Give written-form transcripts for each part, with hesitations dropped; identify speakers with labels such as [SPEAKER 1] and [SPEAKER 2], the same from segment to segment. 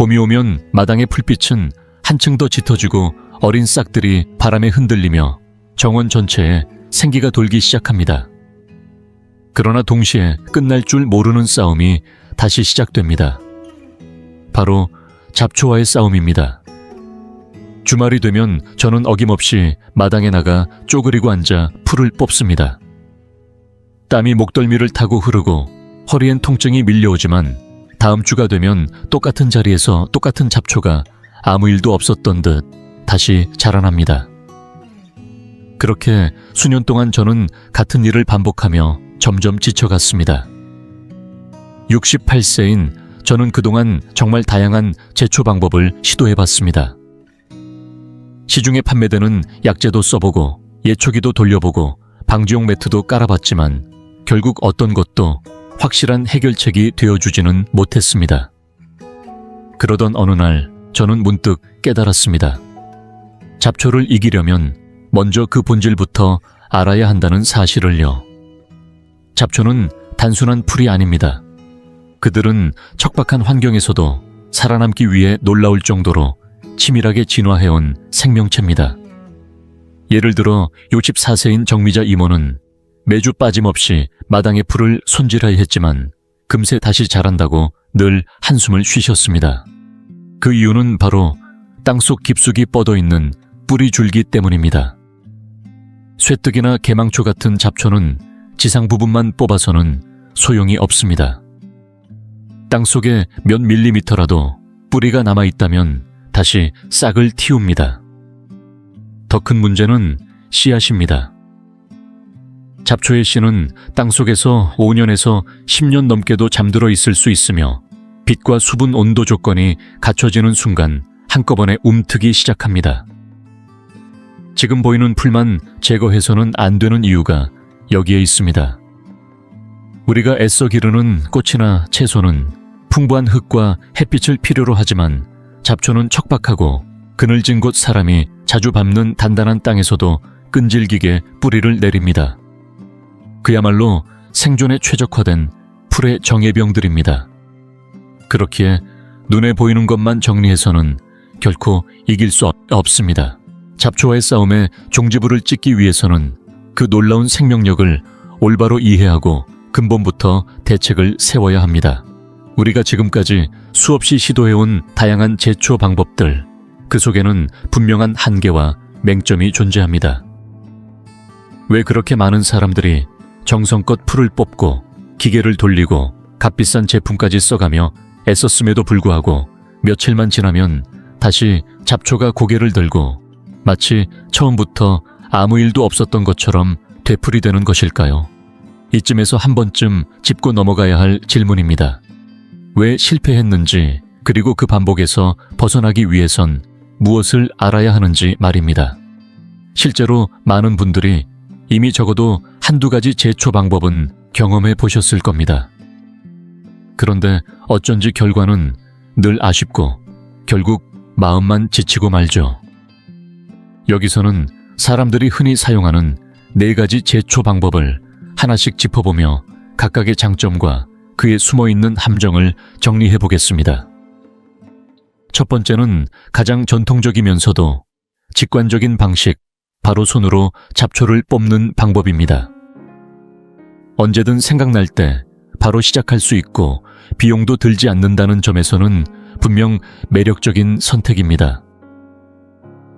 [SPEAKER 1] 봄이 오면 마당의 풀빛은 한층 더 짙어지고 어린 싹들이 바람에 흔들리며 정원 전체에 생기가 돌기 시작합니다. 그러나 동시에 끝날 줄 모르는 싸움이 다시 시작됩니다. 바로 잡초와의 싸움입니다. 주말이 되면 저는 어김없이 마당에 나가 쪼그리고 앉아 풀을 뽑습니다. 땀이 목덜미를 타고 흐르고 허리엔 통증이 밀려오지만 다음 주가 되면 똑같은 자리에서 똑같은 잡초가 아무 일도 없었던 듯 다시 자라납니다. 그렇게 수년 동안 저는 같은 일을 반복하며 점점 지쳐갔습니다. 68세인 저는 그동안 정말 다양한 제초 방법을 시도해봤습니다. 시중에 판매되는 약재도 써보고 예초기도 돌려보고 방지용 매트도 깔아봤지만 결국 어떤 것도 확실한 해결책이 되어주지는 못했습니다. 그러던 어느 날 저는 문득 깨달았습니다. 잡초를 이기려면 먼저 그 본질부터 알아야 한다는 사실을요. 잡초는 단순한 풀이 아닙니다. 그들은 척박한 환경에서도 살아남기 위해 놀라울 정도로 치밀하게 진화해온 생명체입니다. 예를 들어 64세인 정미자 이모는 매주 빠짐없이 마당의 풀을 손질해야 했지만 금세 다시 자란다고 늘 한숨을 쉬셨습니다. 그 이유는 바로 땅속 깊숙이 뻗어있는 뿌리 줄기 때문입니다. 쇠뜨기나 개망초 같은 잡초는 지상 부분만 뽑아서는 소용이 없습니다. 땅속에 몇 밀리미터라도 뿌리가 남아있다면 다시 싹을 틔웁니다. 더 큰 문제는 씨앗입니다. 잡초의 씨는 땅속에서 5년에서 10년 넘게도 잠들어 있을 수 있으며 빛과 수분 온도 조건이 갖춰지는 순간 한꺼번에 움트기 시작합니다. 지금 보이는 풀만 제거해서는 안 되는 이유가 여기에 있습니다. 우리가 애써 기르는 꽃이나 채소는 풍부한 흙과 햇빛을 필요로 하지만 잡초는 척박하고 그늘진 곳 사람이 자주 밟는 단단한 땅에서도 끈질기게 뿌리를 내립니다. 그야말로 생존에 최적화된 풀의 정예병들입니다. 그렇기에 눈에 보이는 것만 정리해서는 결코 이길 수 없습니다. 잡초와의 싸움에 종지부를 찍기 위해서는 그 놀라운 생명력을 올바로 이해하고 근본부터 대책을 세워야 합니다. 우리가 지금까지 수없이 시도해온 다양한 제초 방법들, 그 속에는 분명한 한계와 맹점이 존재합니다. 왜 그렇게 많은 사람들이 정성껏 풀을 뽑고 기계를 돌리고 값비싼 제품까지 써가며 애썼음에도 불구하고 며칠만 지나면 다시 잡초가 고개를 들고 마치 처음부터 아무 일도 없었던 것처럼 되풀이되는 것일까요? 이쯤에서 한 번쯤 짚고 넘어가야 할 질문입니다. 왜 실패했는지, 그리고 그 반복에서 벗어나기 위해선 무엇을 알아야 하는지 말입니다. 실제로 많은 분들이 이미 적어도 한두 가지 제초 방법은 경험해 보셨을 겁니다. 그런데 어쩐지 결과는 늘 아쉽고 결국 마음만 지치고 말죠. 여기서는 사람들이 흔히 사용하는 4가지 제초 방법을 하나씩 짚어보며 각각의 장점과 그에 숨어있는 함정을 정리해 보겠습니다. 첫 번째는 가장 전통적이면서도 직관적인 방식, 바로 손으로 잡초를 뽑는 방법입니다. 언제든 생각날 때 바로 시작할 수 있고 비용도 들지 않는다는 점에서는 분명 매력적인 선택입니다.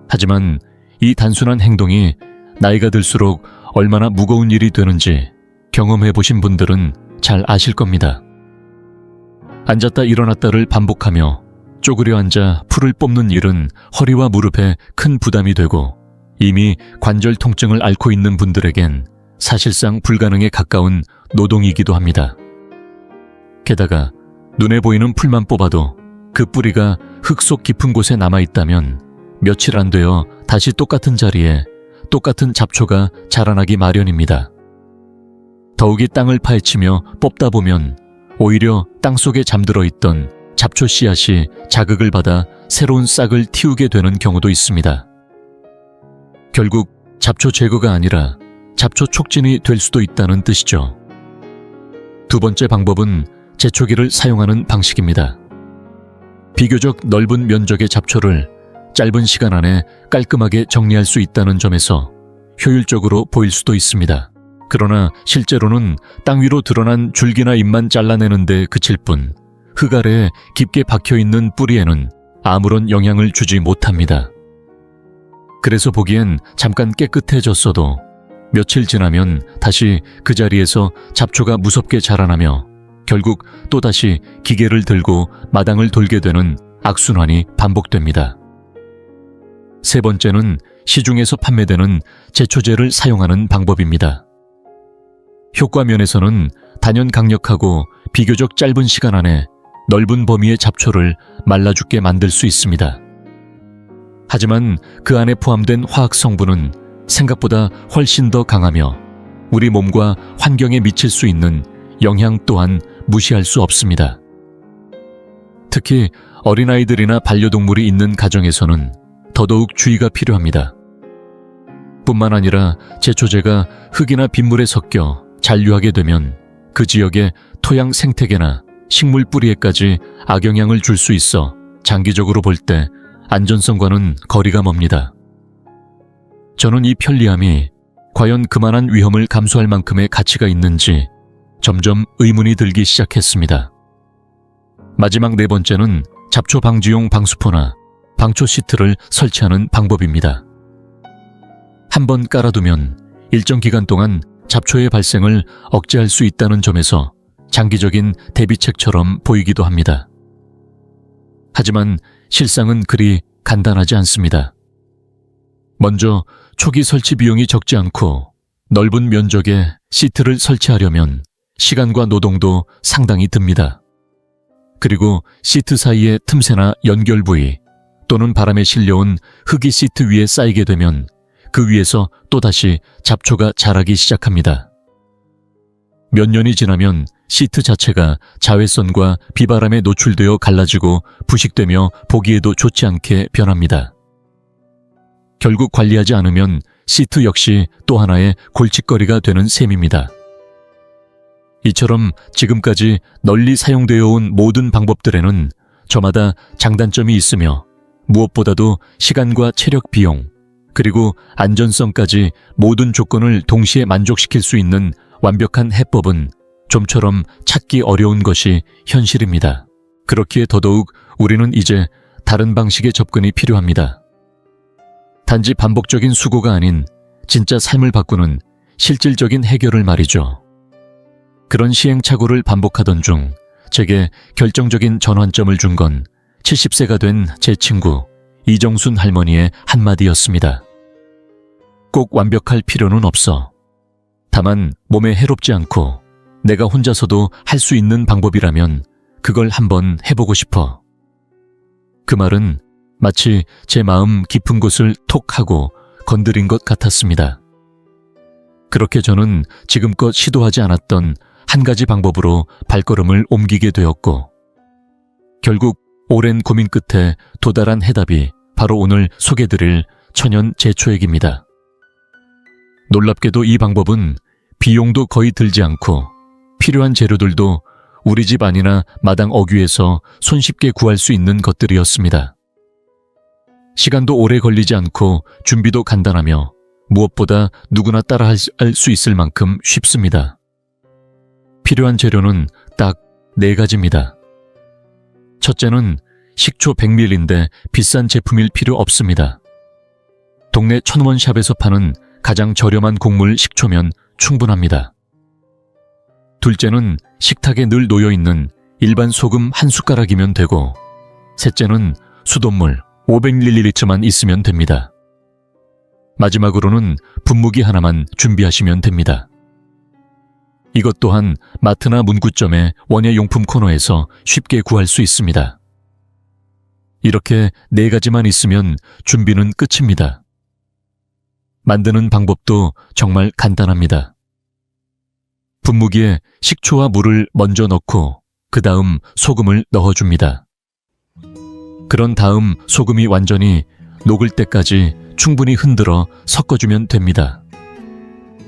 [SPEAKER 1] 하지만 이 단순한 행동이 나이가 들수록 얼마나 무거운 일이 되는지 경험해 보신 분들은 잘 아실 겁니다. 앉았다 일어났다를 반복하며 쪼그려 앉아 풀을 뽑는 일은 허리와 무릎에 큰 부담이 되고 이미 관절 통증을 앓고 있는 분들에겐 사실상 불가능에 가까운 노동이기도 합니다. 게다가 눈에 보이는 풀만 뽑아도 그 뿌리가 흙 속 깊은 곳에 남아있다면 며칠 안 되어 다시 똑같은 자리에 똑같은 잡초가 자라나기 마련입니다. 더욱이 땅을 파헤치며 뽑다 보면 오히려 땅속에 잠들어 있던 잡초 씨앗이 자극을 받아 새로운 싹을 틔우게 되는 경우도 있습니다. 결국 잡초 제거가 아니라 잡초 촉진이 될 수도 있다는 뜻이죠. 두 번째 방법은 제초기를 사용하는 방식입니다. 비교적 넓은 면적의 잡초를 짧은 시간 안에 깔끔하게 정리할 수 있다는 점에서 효율적으로 보일 수도 있습니다. 그러나 실제로는 땅 위로 드러난 줄기나 잎만 잘라내는데 그칠 뿐 흙 아래에 깊게 박혀있는 뿌리에는 아무런 영향을 주지 못합니다. 그래서 보기엔 잠깐 깨끗해졌어도 며칠 지나면 다시 그 자리에서 잡초가 무섭게 자라나며 결국 또다시 기계를 들고 마당을 돌게 되는 악순환이 반복됩니다. 세 번째는 시중에서 판매되는 제초제를 사용하는 방법입니다. 효과 면에서는 단연 강력하고 비교적 짧은 시간 안에 넓은 범위의 잡초를 말라 죽게 만들 수 있습니다. 하지만 그 안에 포함된 화학 성분은 생각보다 훨씬 더 강하며 우리 몸과 환경에 미칠 수 있는 영향 또한 무시할 수 없습니다. 특히 어린아이들이나 반려동물이 있는 가정에서는 더더욱 주의가 필요합니다. 뿐만 아니라 제초제가 흙이나 빗물에 섞여 잔류하게 되면 그 지역의 토양 생태계나 식물 뿌리에까지 악영향을 줄 수 있어 장기적으로 볼 때 안전성과는 거리가 멉니다. 저는 이 편리함이 과연 그만한 위험을 감수할 만큼의 가치가 있는지 점점 의문이 들기 시작했습니다. 마지막 네 번째는 잡초 방지용 방수포나 방초 시트를 설치하는 방법입니다. 한번 깔아두면 일정 기간 동안 잡초의 발생을 억제할 수 있다는 점에서 장기적인 대비책처럼 보이기도 합니다. 하지만 실상은 그리 간단하지 않습니다. 먼저 초기 설치 비용이 적지 않고 넓은 면적에 시트를 설치하려면 시간과 노동도 상당히 듭니다. 그리고 시트 사이의 틈새나 연결 부위 또는 바람에 실려온 흙이 시트 위에 쌓이게 되면 그 위에서 또다시 잡초가 자라기 시작합니다. 몇 년이 지나면 시트 자체가 자외선과 비바람에 노출되어 갈라지고 부식되며 보기에도 좋지 않게 변합니다. 결국 관리하지 않으면 시트 역시 또 하나의 골칫거리가 되는 셈입니다. 이처럼 지금까지 널리 사용되어 온 모든 방법들에는 저마다 장단점이 있으며 무엇보다도 시간과 체력 비용, 그리고 안전성까지 모든 조건을 동시에 만족시킬 수 있는 완벽한 해법은 좀처럼 찾기 어려운 것이 현실입니다. 그렇기에 더더욱 우리는 이제 다른 방식의 접근이 필요합니다. 단지 반복적인 수고가 아닌 진짜 삶을 바꾸는 실질적인 해결을 말이죠. 그런 시행착오를 반복하던 중 제게 결정적인 전환점을 준 건 70세가 된 제 친구 이정순 할머니의 한마디였습니다. 꼭 완벽할 필요는 없어. 다만 몸에 해롭지 않고 내가 혼자서도 할 수 있는 방법이라면 그걸 한번 해보고 싶어. 그 말은 마치 제 마음 깊은 곳을 톡 하고 건드린 것 같았습니다. 그렇게 저는 지금껏 시도하지 않았던 한 가지 방법으로 발걸음을 옮기게 되었고, 결국 오랜 고민 끝에 도달한 해답이 바로 오늘 소개드릴 천연 제초액입니다. 놀랍게도 이 방법은 비용도 거의 들지 않고 필요한 재료들도 우리 집 안이나 마당 어귀에서 손쉽게 구할 수 있는 것들이었습니다. 시간도 오래 걸리지 않고 준비도 간단하며 무엇보다 누구나 따라 할 수 있을 만큼 쉽습니다. 필요한 재료는 딱 4가지입니다. 첫째는 식초 100ml인데 비싼 제품일 필요 없습니다. 동네 천원샵에서 파는 가장 저렴한 곡물 식초면 충분합니다. 둘째는 식탁에 늘 놓여있는 일반 소금 한 숟가락이면 되고, 셋째는 수돗물 500ml만 있으면 됩니다. 마지막으로는 분무기 하나만 준비하시면 됩니다. 이것 또한 마트나 문구점의 원예용품 코너에서 쉽게 구할 수 있습니다. 이렇게 4가지만 있으면 준비는 끝입니다. 만드는 방법도 정말 간단합니다. 분무기에 식초와 물을 먼저 넣고 그 다음 소금을 넣어줍니다. 그런 다음 소금이 완전히 녹을 때까지 충분히 흔들어 섞어주면 됩니다.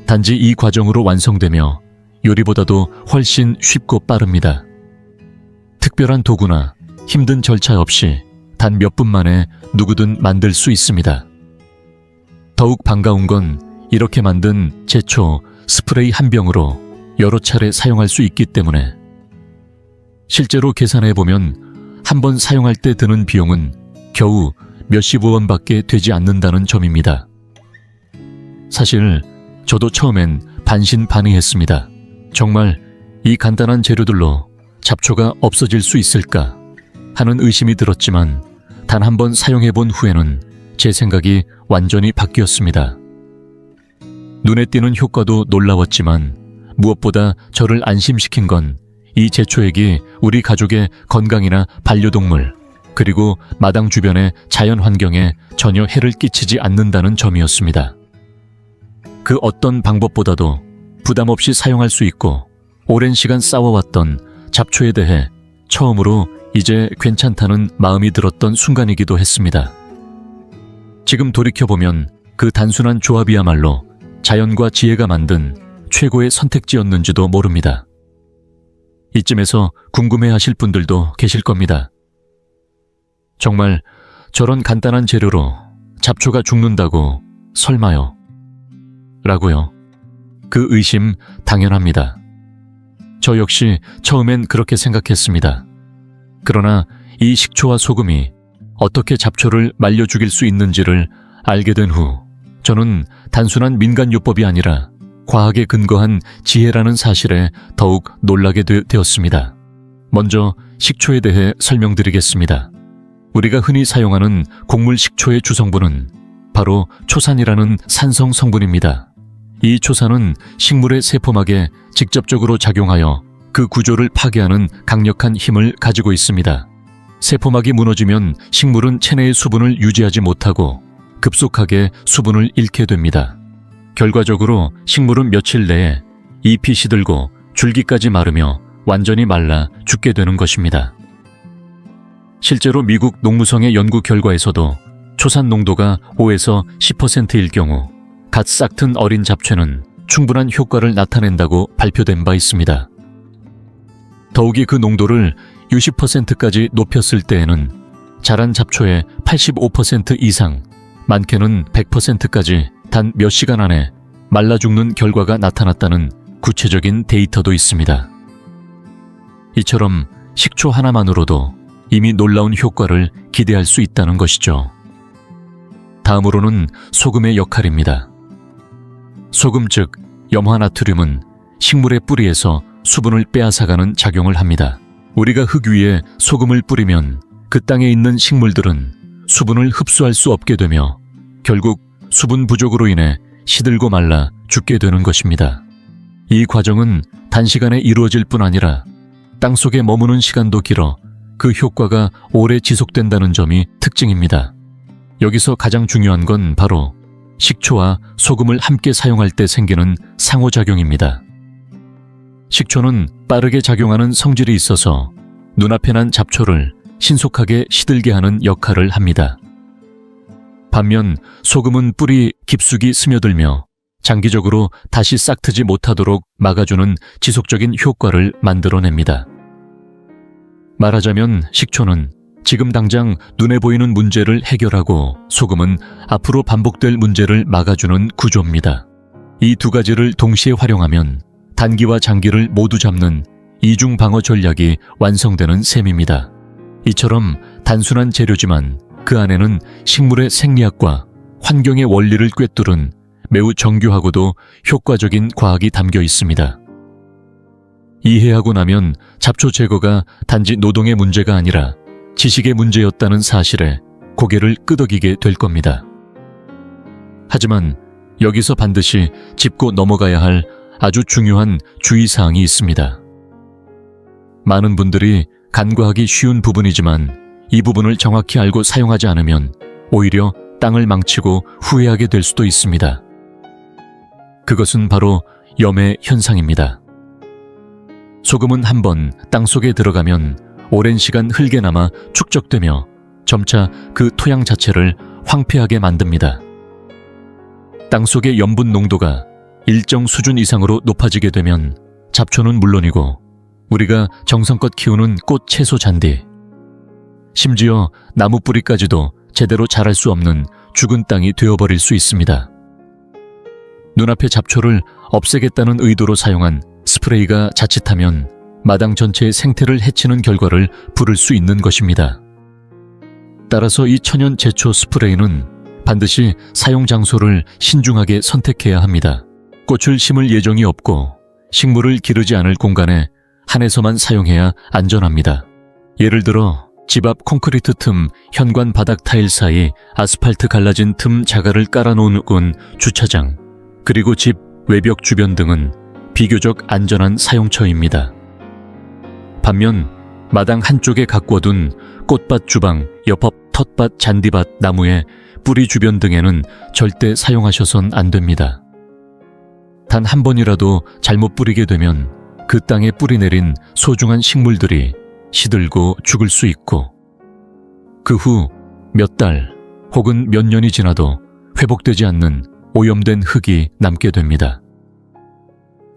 [SPEAKER 1] 단지 이 과정으로 완성되며 요리보다도 훨씬 쉽고 빠릅니다. 특별한 도구나 힘든 절차 없이 단 몇 분 만에 누구든 만들 수 있습니다. 더욱 반가운 건 이렇게 만든 제초 스프레이 한 병으로 여러 차례 사용할 수 있기 때문에 실제로 계산해보면 한 번 사용할 때 드는 비용은 겨우 몇십 원밖에 되지 않는다는 점입니다. 사실 저도 처음엔 반신반의했습니다. 정말 이 간단한 재료들로 잡초가 없어질 수 있을까 하는 의심이 들었지만 단 한 번 사용해본 후에는 제 생각이 완전히 바뀌었습니다. 눈에 띄는 효과도 놀라웠지만 무엇보다 저를 안심시킨 건 이 제초액이 우리 가족의 건강이나 반려동물 그리고 마당 주변의 자연 환경에 전혀 해를 끼치지 않는다는 점이었습니다. 그 어떤 방법보다도 부담 없이 사용할 수 있고 오랜 시간 쌓아왔던 잡초에 대해 처음으로 이제 괜찮다는 마음이 들었던 순간이기도 했습니다. 지금 돌이켜보면 그 단순한 조합이야말로 자연과 지혜가 만든 최고의 선택지였는지도 모릅니다. 이쯤에서 궁금해하실 분들도 계실 겁니다. 정말 저런 간단한 재료로 잡초가 죽는다고 설마요? 라고요. 그 의심 당연합니다. 저 역시 처음엔 그렇게 생각했습니다. 그러나 이 식초와 소금이 어떻게 잡초를 말려 죽일 수 있는지를 알게 된 후 저는 단순한 민간요법이 아니라 과학에 근거한 지혜라는 사실에 더욱 놀라게 되었습니다. 먼저 식초에 대해 설명드리겠습니다. 우리가 흔히 사용하는 곡물 식초의 주성분은 바로 초산이라는 산성 성분입니다. 이 초산은 식물의 세포막에 직접적으로 작용하여 그 구조를 파괴하는 강력한 힘을 가지고 있습니다. 세포막이 무너지면 식물은 체내의 수분을 유지하지 못하고 급속하게 수분을 잃게 됩니다. 결과적으로 식물은 며칠 내에 잎이 시들고 줄기까지 마르며 완전히 말라 죽게 되는 것입니다. 실제로 미국 농무성의 연구 결과에서도 초산 농도가 5에서 10%일 경우 갓 싹튼 어린 잡초는 충분한 효과를 나타낸다고 발표된 바 있습니다. 더욱이 그 농도를 60%까지 높였을 때에는 자란 잡초의 85% 이상, 많게는 100%까지 단 몇 시간 안에 말라 죽는 결과가 나타났다는 구체적인 데이터도 있습니다. 이처럼 식초 하나만으로도 이미 놀라운 효과를 기대할 수 있다는 것이죠. 다음으로는 소금의 역할입니다. 소금 즉 염화나트륨은 식물의 뿌리에서 수분을 빼앗아가는 작용을 합니다. 우리가 흙 위에 소금을 뿌리면 그 땅에 있는 식물들은 수분을 흡수할 수 없게 되며 결국 수분 부족으로 인해 시들고 말라 죽게 되는 것입니다. 이 과정은 단시간에 이루어질 뿐 아니라 땅속에 머무는 시간도 길어 그 효과가 오래 지속된다는 점이 특징입니다. 여기서 가장 중요한 건 바로 식초와 소금을 함께 사용할 때 생기는 상호작용입니다. 식초는 빠르게 작용하는 성질이 있어서 눈앞에 난 잡초를 신속하게 시들게 하는 역할을 합니다. 반면 소금은 뿌리 깊숙이 스며들며 장기적으로 다시 싹트지 못하도록 막아주는 지속적인 효과를 만들어냅니다. 말하자면 식초는 지금 당장 눈에 보이는 문제를 해결하고 소금은 앞으로 반복될 문제를 막아주는 구조입니다. 이 두 가지를 동시에 활용하면 단기와 장기를 모두 잡는 이중 방어 전략이 완성되는 셈입니다. 이처럼 단순한 재료지만 그 안에는 식물의 생리학과 환경의 원리를 꿰뚫은 매우 정교하고도 효과적인 과학이 담겨 있습니다. 이해하고 나면 잡초 제거가 단지 노동의 문제가 아니라 지식의 문제였다는 사실에 고개를 끄덕이게 될 겁니다. 하지만 여기서 반드시 짚고 넘어가야 할 아주 중요한 주의사항이 있습니다. 많은 분들이 간과하기 쉬운 부분이지만 이 부분을 정확히 알고 사용하지 않으면 오히려 땅을 망치고 후회하게 될 수도 있습니다. 그것은 바로 염의 현상입니다. 소금은 한번 땅속에 들어가면 오랜 시간 흙에 남아 축적되며 점차 그 토양 자체를 황폐하게 만듭니다. 땅속의 염분 농도가 일정 수준 이상으로 높아지게 되면 잡초는 물론이고 우리가 정성껏 키우는 꽃 채소 잔디, 심지어 나무 뿌리까지도 제대로 자랄 수 없는 죽은 땅이 되어버릴 수 있습니다. 눈앞의 잡초를 없애겠다는 의도로 사용한 스프레이가 자칫하면 마당 전체의 생태를 해치는 결과를 부를 수 있는 것입니다. 따라서 이 천연 제초 스프레이는 반드시 사용 장소를 신중하게 선택해야 합니다. 꽃을 심을 예정이 없고 식물을 기르지 않을 공간에 한해서만 사용해야 안전합니다. 예를 들어 집 앞 콘크리트 틈 현관 바닥 타일 사이 아스팔트 갈라진 틈 자갈을 깔아놓은 곳 주차장, 그리고 집 외벽 주변 등은 비교적 안전한 사용처입니다. 반면 마당 한쪽에 가꿔둔 꽃밭 주방, 옆업 텃밭, 잔디밭, 나무의 뿌리 주변 등에는 절대 사용하셔선 안 됩니다. 단 한 번이라도 잘못 뿌리게 되면 그 땅에 뿌리 내린 소중한 식물들이 시들고 죽을 수 있고, 그 후 몇 달 혹은 몇 년이 지나도 회복되지 않는 오염된 흙이 남게 됩니다.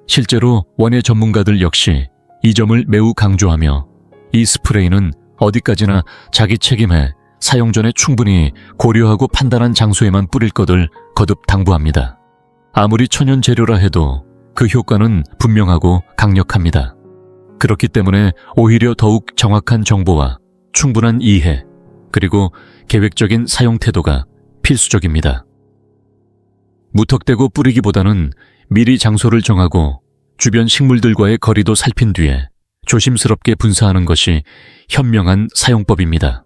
[SPEAKER 1] 실제로 원예 전문가들 역시 이 점을 매우 강조하며 이 스프레이는 어디까지나 자기 책임에 사용 전에 충분히 고려하고 판단한 장소에만 뿌릴 것을 거듭 당부합니다. 아무리 천연 재료라 해도 그 효과는 분명하고 강력합니다. 그렇기 때문에 오히려 더욱 정확한 정보와 충분한 이해, 그리고 계획적인 사용 태도가 필수적입니다. 무턱대고 뿌리기보다는 미리 장소를 정하고 주변 식물들과의 거리도 살핀 뒤에 조심스럽게 분사하는 것이 현명한 사용법입니다.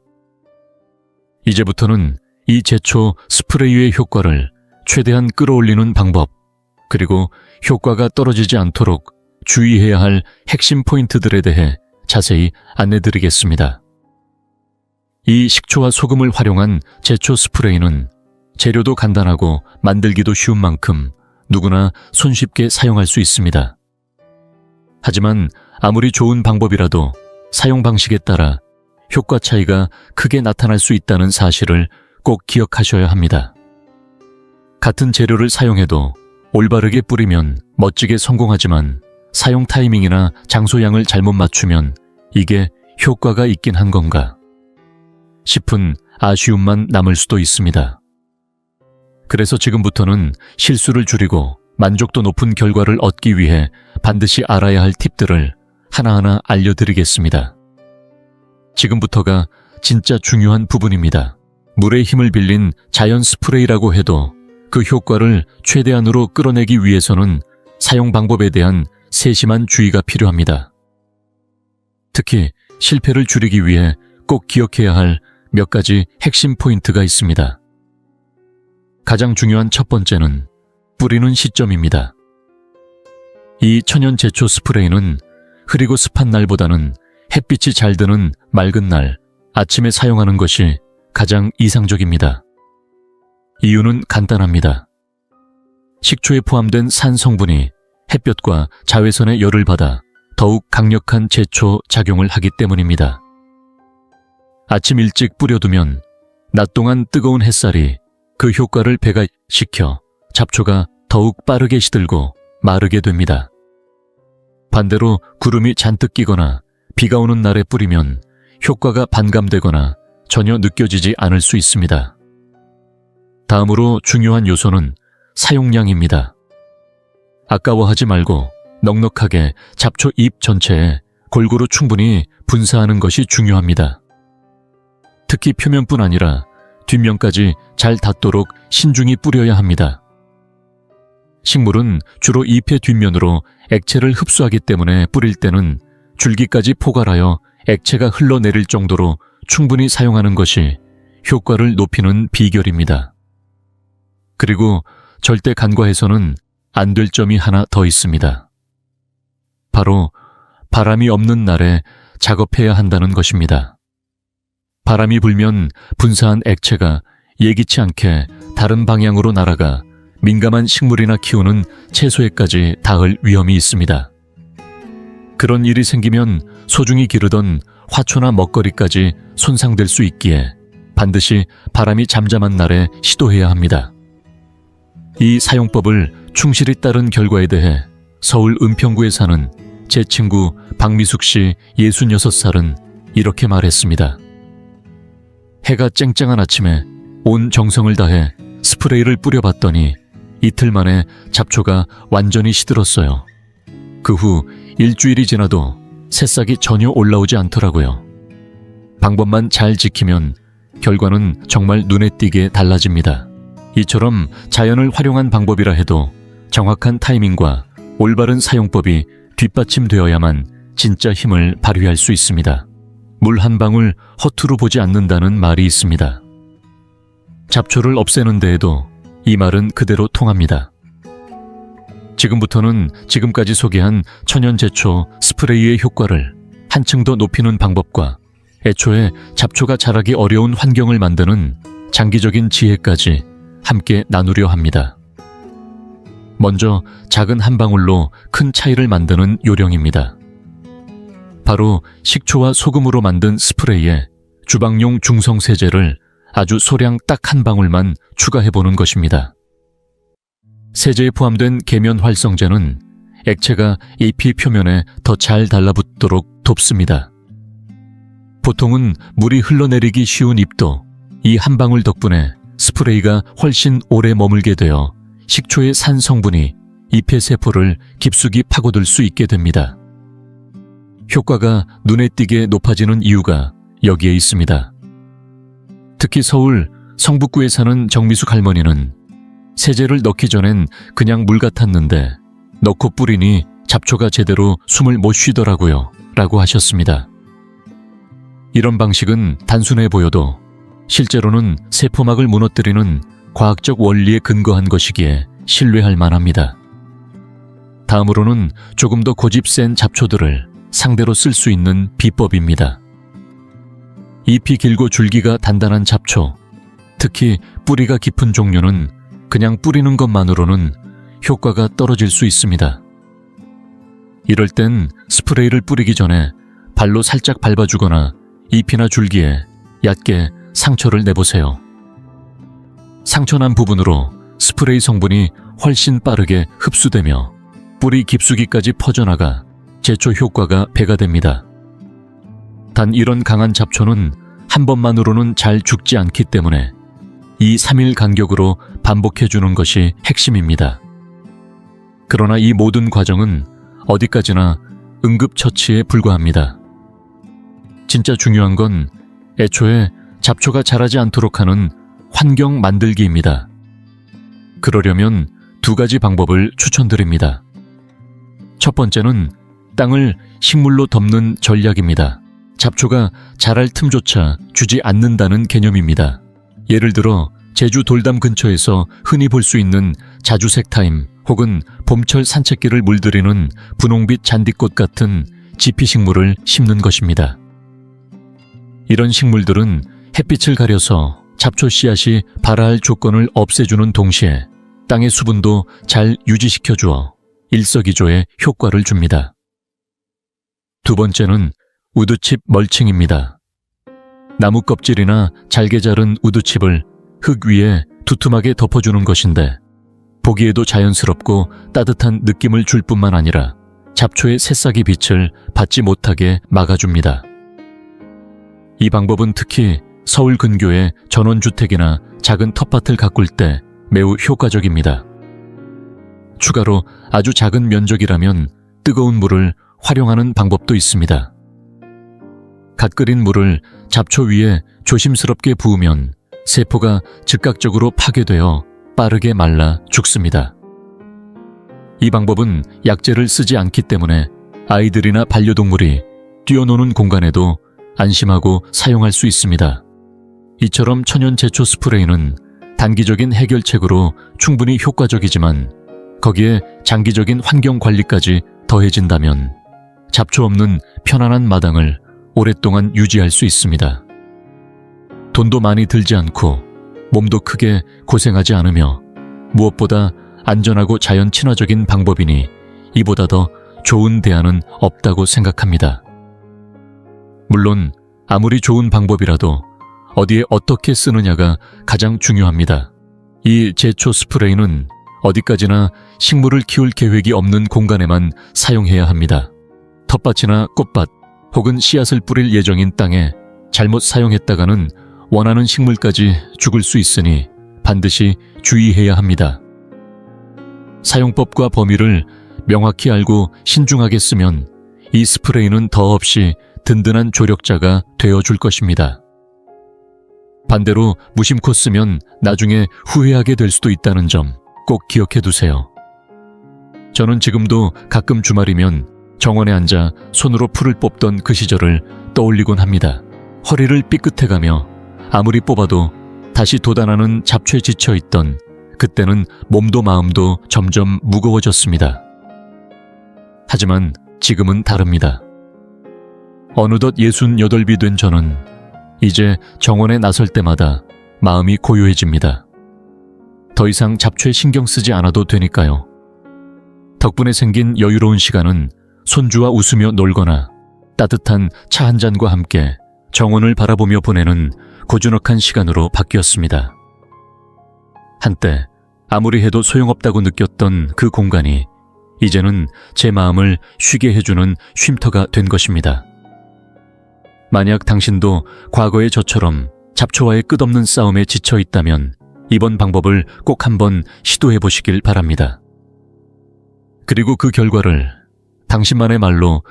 [SPEAKER 1] 이제부터는 이 제초 스프레이의 효과를 최대한 끌어올리는 방법, 그리고 효과가 떨어지지 않도록 주의해야 할 핵심 포인트들에 대해 자세히 안내드리겠습니다. 이 식초와 소금을 활용한 제초 스프레이는 재료도 간단하고 만들기도 쉬운 만큼 누구나 손쉽게 사용할 수 있습니다. 하지만 아무리 좋은 방법이라도 사용 방식에 따라 효과 차이가 크게 나타날 수 있다는 사실을 꼭 기억하셔야 합니다. 같은 재료를 사용해도 올바르게 뿌리면 멋지게 성공하지만 사용 타이밍이나 장소양을 잘못 맞추면 이게 효과가 있긴 한 건가 싶은 아쉬움만 남을 수도 있습니다. 그래서 지금부터는 실수를 줄이고 만족도 높은 결과를 얻기 위해 반드시 알아야 할 팁들을 하나하나 알려드리겠습니다. 지금부터가 진짜 중요한 부분입니다. 물의 힘을 빌린 자연 스프레이라고 해도 그 효과를 최대한으로 끌어내기 위해서는 사용 방법에 대한 세심한 주의가 필요합니다. 특히 실패를 줄이기 위해 꼭 기억해야 할 몇 가지 핵심 포인트가 있습니다. 가장 중요한 첫 번째는 뿌리는 시점입니다. 이 천연 제초 스프레이는 흐리고 습한 날보다는 햇빛이 잘 드는 맑은 날, 아침에 사용하는 것이 가장 이상적입니다. 이유는 간단합니다. 식초에 포함된 산 성분이 햇볕과 자외선의 열을 받아 더욱 강력한 제초 작용을 하기 때문입니다. 아침 일찍 뿌려두면 낮 동안 뜨거운 햇살이 그 효과를 배가시켜 잡초가 더욱 빠르게 시들고 마르게 됩니다. 반대로 구름이 잔뜩 끼거나 비가 오는 날에 뿌리면 효과가 반감되거나 전혀 느껴지지 않을 수 있습니다. 다음으로 중요한 요소는 사용량입니다. 아까워하지 말고 넉넉하게 잡초 잎 전체에 골고루 충분히 분사하는 것이 중요합니다. 특히 표면뿐 아니라 뒷면까지 잘 닿도록 신중히 뿌려야 합니다. 식물은 주로 잎의 뒷면으로 액체를 흡수하기 때문에 뿌릴 때는 줄기까지 포괄하여 액체가 흘러내릴 정도로 충분히 사용하는 것이 효과를 높이는 비결입니다. 그리고 절대 간과해서는 안 될 점이 하나 더 있습니다. 바로 바람이 없는 날에 작업해야 한다는 것입니다. 바람이 불면 분사한 액체가 예기치 않게 다른 방향으로 날아가 민감한 식물이나 키우는 채소에까지 닿을 위험이 있습니다. 그런 일이 생기면 소중히 기르던 화초나 먹거리까지 손상될 수 있기에 반드시 바람이 잠잠한 날에 시도해야 합니다. 이 사용법을 충실히 따른 결과에 대해 서울 은평구에 사는 제 친구 박미숙 씨 66살은 이렇게 말했습니다. 해가 쨍쨍한 아침에 온 정성을 다해 스프레이를 뿌려봤더니 이틀 만에 잡초가 완전히 시들었어요. 그 후 일주일이 지나도 새싹이 전혀 올라오지 않더라고요. 방법만 잘 지키면 결과는 정말 눈에 띄게 달라집니다. 이처럼 자연을 활용한 방법이라 해도 정확한 타이밍과 올바른 사용법이 뒷받침되어야만 진짜 힘을 발휘할 수 있습니다. 물 한 방울 허투루 보지 않는다는 말이 있습니다. 잡초를 없애는 데에도 이 말은 그대로 통합니다. 지금부터는 지금까지 소개한 천연제초 스프레이의 효과를 한층 더 높이는 방법과 애초에 잡초가 자라기 어려운 환경을 만드는 장기적인 지혜까지 함께 나누려 합니다. 먼저 작은 한 방울로 큰 차이를 만드는 요령입니다. 바로 식초와 소금으로 만든 스프레이에 주방용 중성세제를 아주 소량 딱 한 방울만 추가해보는 것입니다. 세제에 포함된 계면활성제는 액체가 잎이 표면에 더 잘 달라붙도록 돕습니다. 보통은 물이 흘러내리기 쉬운 잎도 이 한 방울 덕분에 스프레이가 훨씬 오래 머물게 되어 식초의 산 성분이 잎의 세포를 깊숙이 파고들 수 있게 됩니다. 효과가 눈에 띄게 높아지는 이유가 여기에 있습니다. 특히 서울 성북구에 사는 정미숙 할머니는 세제를 넣기 전엔 그냥 물 같았는데 넣고 뿌리니 잡초가 제대로 숨을 못 쉬더라고요 라고 하셨습니다. 이런 방식은 단순해 보여도 실제로는 세포막을 무너뜨리는 과학적 원리에 근거한 것이기에 신뢰할 만합니다. 다음으로는 조금 더 고집 센 잡초들을 상대로 쓸 수 있는 비법입니다. 잎이 길고 줄기가 단단한 잡초, 특히 뿌리가 깊은 종류는 그냥 뿌리는 것만으로는 효과가 떨어질 수 있습니다. 이럴 땐 스프레이를 뿌리기 전에 발로 살짝 밟아주거나 잎이나 줄기에 얕게 상처를 내보세요. 상처난 부분으로 스프레이 성분이 훨씬 빠르게 흡수되며 뿌리 깊숙이까지 퍼져나가 제초 효과가 배가 됩니다. 단 이런 강한 잡초는 한 번만으로는 잘 죽지 않기 때문에 2-3일 간격으로 반복해주는 것이 핵심입니다. 그러나 이 모든 과정은 어디까지나 응급처치에 불과합니다. 진짜 중요한 건 애초에 잡초가 자라지 않도록 하는 환경 만들기입니다. 그러려면 2가지 방법을 추천드립니다. 첫 번째는 땅을 식물로 덮는 전략입니다. 잡초가 자랄 틈조차 주지 않는다는 개념입니다. 예를 들어 제주 돌담 근처에서 흔히 볼 수 있는 자주색 타임 혹은 봄철 산책길을 물들이는 분홍빛 잔디꽃 같은 지피식물을 심는 것입니다. 이런 식물들은 햇빛을 가려서 잡초 씨앗이 발아할 조건을 없애주는 동시에 땅의 수분도 잘 유지시켜주어 일석이조의 효과를 줍니다. 두 번째는 우드칩 멀칭입니다. 나무 껍질이나 잘게 자른 우드칩을 흙 위에 두툼하게 덮어주는 것인데 보기에도 자연스럽고 따뜻한 느낌을 줄 뿐만 아니라 잡초의 새싹이 빛을 받지 못하게 막아줍니다. 이 방법은 특히 서울 근교의 전원주택이나 작은 텃밭을 가꿀 때 매우 효과적입니다. 추가로 아주 작은 면적이라면 뜨거운 물을 활용하는 방법도 있습니다. 갓 끓인 물을 잡초 위에 조심스럽게 부으면 세포가 즉각적으로 파괴되어 빠르게 말라 죽습니다. 이 방법은 약재를 쓰지 않기 때문에 아이들이나 반려동물이 뛰어노는 공간에도 안심하고 사용할 수 있습니다. 이처럼 천연제초 스프레이는 단기적인 해결책으로 충분히 효과적이지만 거기에 장기적인 환경관리까지 더해진다면 잡초 없는 편안한 마당을 오랫동안 유지할 수 있습니다. 돈도 많이 들지 않고 몸도 크게 고생하지 않으며 무엇보다 안전하고 자연 친화적인 방법이니 이보다 더 좋은 대안은 없다고 생각합니다. 물론 아무리 좋은 방법이라도 어디에 어떻게 쓰느냐가 가장 중요합니다. 이 제초 스프레이는 어디까지나 식물을 키울 계획이 없는 공간에만 사용해야 합니다. 텃밭이나 꽃밭 혹은 씨앗을 뿌릴 예정인 땅에 잘못 사용했다가는 원하는 식물까지 죽을 수 있으니 반드시 주의해야 합니다. 사용법과 범위를 명확히 알고 신중하게 쓰면 이 스프레이는 더없이 든든한 조력자가 되어줄 것입니다. 반대로 무심코 쓰면 나중에 후회하게 될 수도 있다는 점 꼭 기억해 두세요. 저는 지금도 가끔 주말이면 정원에 앉아 손으로 풀을 뽑던 그 시절을 떠올리곤 합니다. 허리를 삐끗해가며 아무리 뽑아도 다시 돋아나는 잡초에 지쳐있던 그때는 몸도 마음도 점점 무거워졌습니다. 하지만 지금은 다릅니다. 어느덧 68이 된 저는 이제 정원에 나설 때마다 마음이 고요해집니다. 더 이상 잡초에 신경 쓰지 않아도 되니까요. 덕분에 생긴 여유로운 시간은 손주와 웃으며 놀거나 따뜻한 차 한 잔과 함께 정원을 바라보며 보내는 고즈넉한 시간으로 바뀌었습니다. 한때 아무리 해도 소용없다고 느꼈던 그 공간이 이제는 제 마음을 쉬게 해주는 쉼터가 된 것입니다. 만약 당신도 과거의 저처럼 잡초와의 끝없는 싸움에 지쳐 있다면 이번 방법을 꼭 한번 시도해 보시길 바랍니다. 그리고 그 결과를 당신만의 말로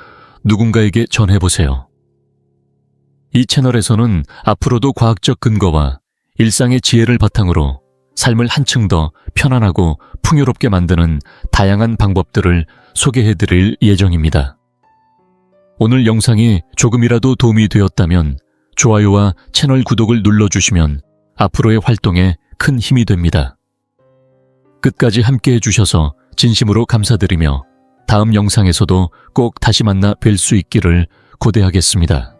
[SPEAKER 1] 누군가에게 전해보세요. 이 채널에서는 앞으로도 과학적 근거와 일상의 지혜를 바탕으로 삶을 한층 더 편안하고 풍요롭게 만드는 다양한 방법들을 소개해드릴 예정입니다. 오늘 영상이 조금이라도 도움이 되었다면 좋아요와 채널 구독을 눌러주시면 앞으로의 활동에 큰 힘이 됩니다. 끝까지 함께해 주셔서 진심으로 감사드리며 다음 영상에서도 꼭 다시 만나 뵐 수 있기를 고대하겠습니다.